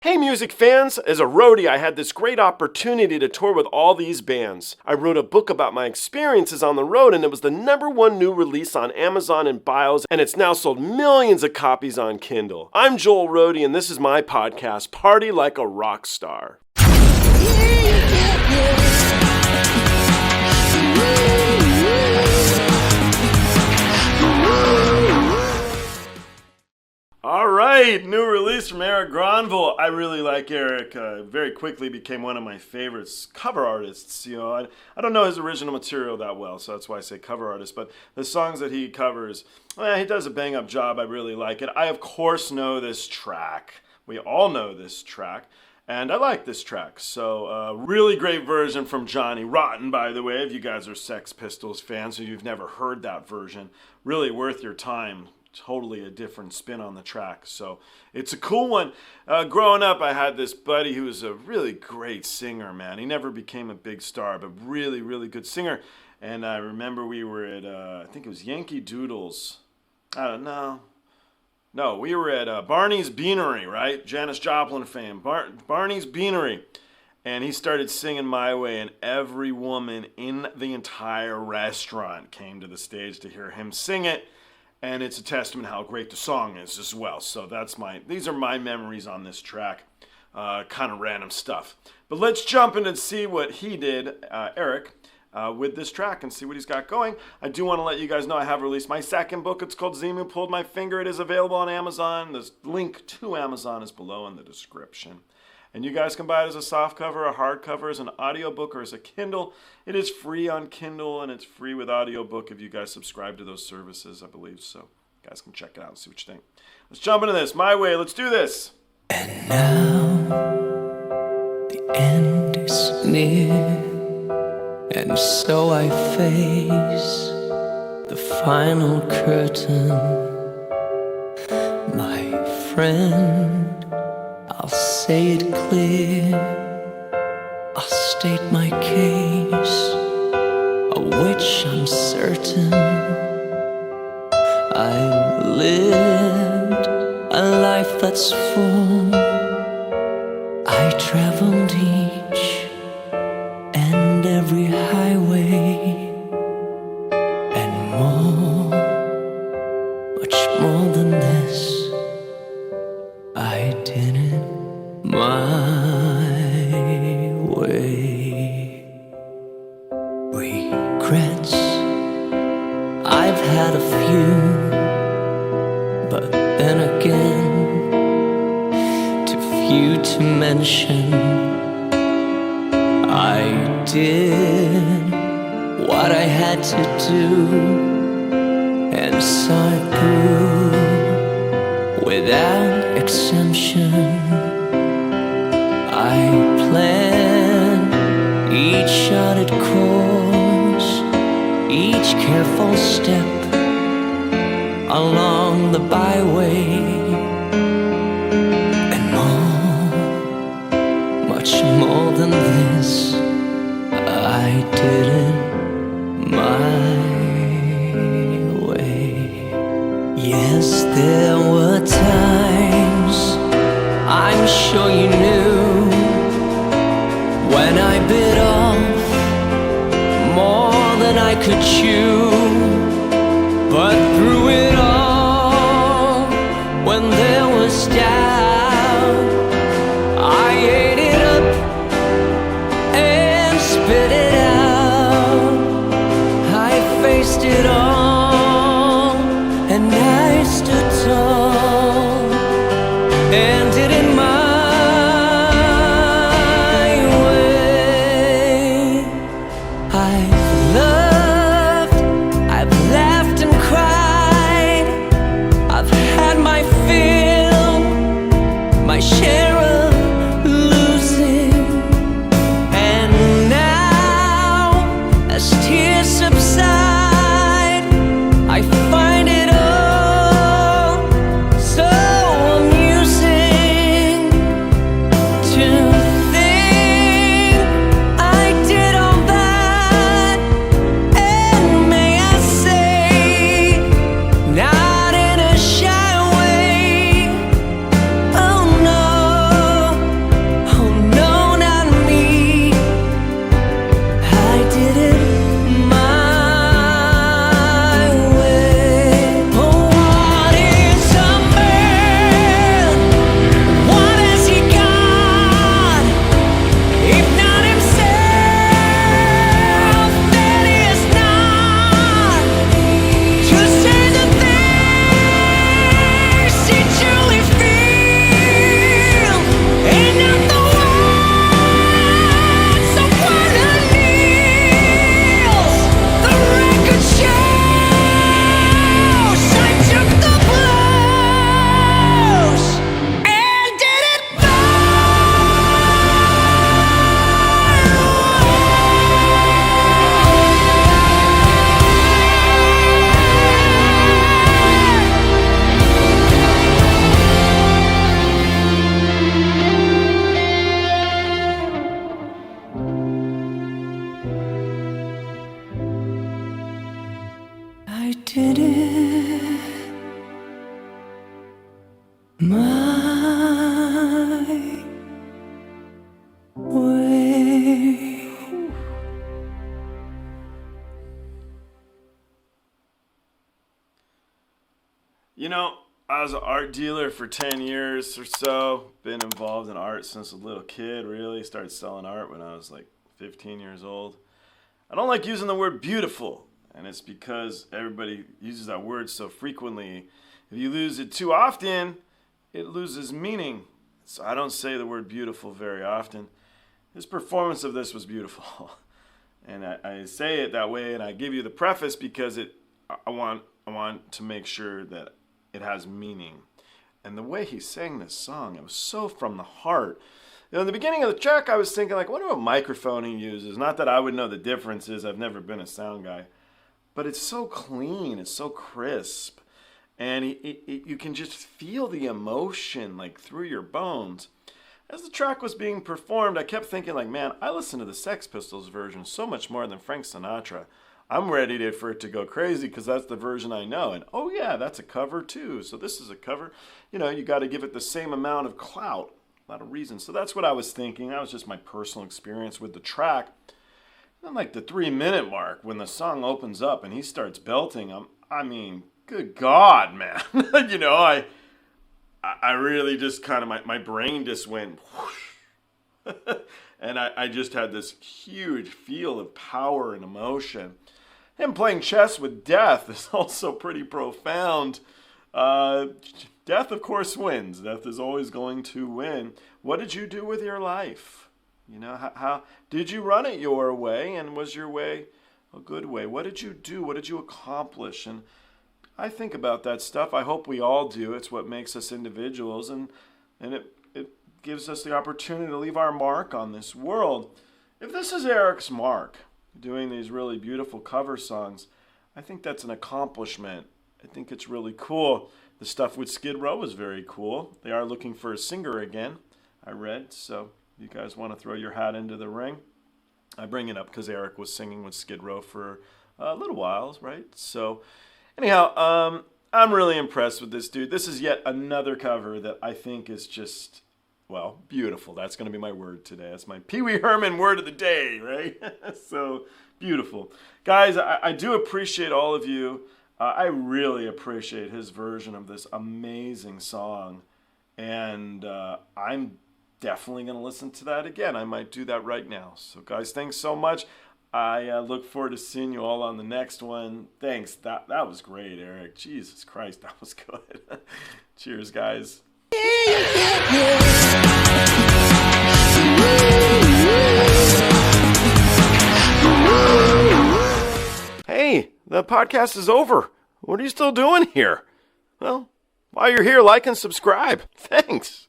Hey music fans, as a roadie I had this great opportunity to tour with all these bands. I wrote a book about my experiences on the road and it was the #1 new release on Amazon and Bios and it's now sold millions of copies on Kindle. I'm Joel Roadie and this is my podcast, Party Like a Rock Star. All right, new release from Erik Grönwall. I really like Erik. Very quickly became one of my favorites cover artists. You know, I don't know his original material that well, so that's why I say cover artist. But the songs that he covers, he does a bang-up job. I really like it. I, of course, know this track. We all know this track. And I like this track. So, really great version from Johnny Rotten, by the way. If you guys are Sex Pistols fans or you've never heard that version, really worth your time. Totally a different spin on the track. So it's a cool one. Growing up, I had this buddy who was a really great singer, man. He never became a big star, but really, really good singer. And I remember we were at, I think it was Yankee Doodle's. I don't know. No, we were at Barney's Beanery, right? Janis Joplin fame. Barney's Beanery. And he started singing My Way, and every woman in the entire restaurant came to the stage to hear him sing it. And it's a testament how great the song is as well. So these are my memories on this track. Kind of random stuff. But let's jump in and see what he did, Erik, with this track and see what he's got going. I do want to let you guys know I have released my second book. It's called XEMU Pulled My Finger. It is available on Amazon. The link to Amazon is below in the description. And you guys can buy it as a softcover, a hardcover, as an audiobook, or as a Kindle. It is free on Kindle, and it's free with audiobook if you guys subscribe to those services, I believe. So you guys can check it out and see what you think. Let's jump into this. My Way. Let's do this. And now the end is near, and so I face the final curtain. My friend, I'll say it clear, I'll state my case, of which I'm certain. I lived a life that's full. I traveled each and every highway, and more, much more than this, I did it my way. Regrets, I've had a few, but then again, too few to mention. I did what I had to do, and saw it through without exemption. I planned each charted course, each careful step along the byway, and more, much more than this, I did it my way. Yes, there were times, I'm sure you knew, when I bit off more than I could chew. But through it all, when there was doubt, I ate it up and spit it out. I faced it all, and I stood tall, and did it my way. I loved I was an art dealer for 10 years or so. Been involved in art since a little kid, really. Started selling art when I was like 15 years old. I don't like using the word beautiful, and it's because everybody uses that word so frequently. If you use it too often, it loses meaning. So I don't say the word beautiful very often. His performance of this was beautiful. And I say it that way, and I give you the preface because I want to make sure that it has meaning. And the way he sang this song, it was so from the heart. In the beginning of the track, I was thinking, like, I wonder what microphone he uses. Not that I would know the differences. I've never been a sound guy. But it's so clean. It's so crisp. And you can just feel the emotion, like, through your bones. As the track was being performed, I kept thinking, like, man, I listen to the Sex Pistols version so much more than Frank Sinatra. I'm ready for it to go crazy because that's the version I know. And, oh, yeah, that's a cover, too. So this is a cover. You got to give it the same amount of clout. A lot of reasons. So that's what I was thinking. That was just my personal experience with the track. And like the 3-minute mark, when the song opens up and he starts belting, good God, man. I really just kind of, my brain just went whoosh. And I just had this huge feel of power and emotion. Him playing chess with death is also pretty profound. Death, of course, wins. Death is always going to win. What did you do with your life? How did you run it your way? And was your way a good way? What did you do? What did you accomplish? And I think about that stuff. I hope we all do. It's what makes us individuals. And it gives us the opportunity to leave our mark on this world. If this is Erik's mark, doing these really beautiful cover songs, I think that's an accomplishment. I think it's really cool. The stuff with Skid Row was very cool. They are looking for a singer again, I read. So if you guys want to throw your hat into the ring, I bring it up because Erik was singing with Skid Row for a little while, right? So anyhow, I'm really impressed with this dude. This is yet another cover that I think is just, well, beautiful. That's going to be my word today. That's my Pee Wee Herman word of the day, right? So beautiful. Guys, I do appreciate all of you. I really appreciate his version of this amazing song. And I'm definitely going to listen to that again. I might do that right now. So guys, thanks so much. I look forward to seeing you all on the next one. Thanks. That was great, Erik. Jesus Christ, that was good. Cheers, guys. Hey, the podcast is over. What are you still doing here? Well, while you're here, like and subscribe. Thanks.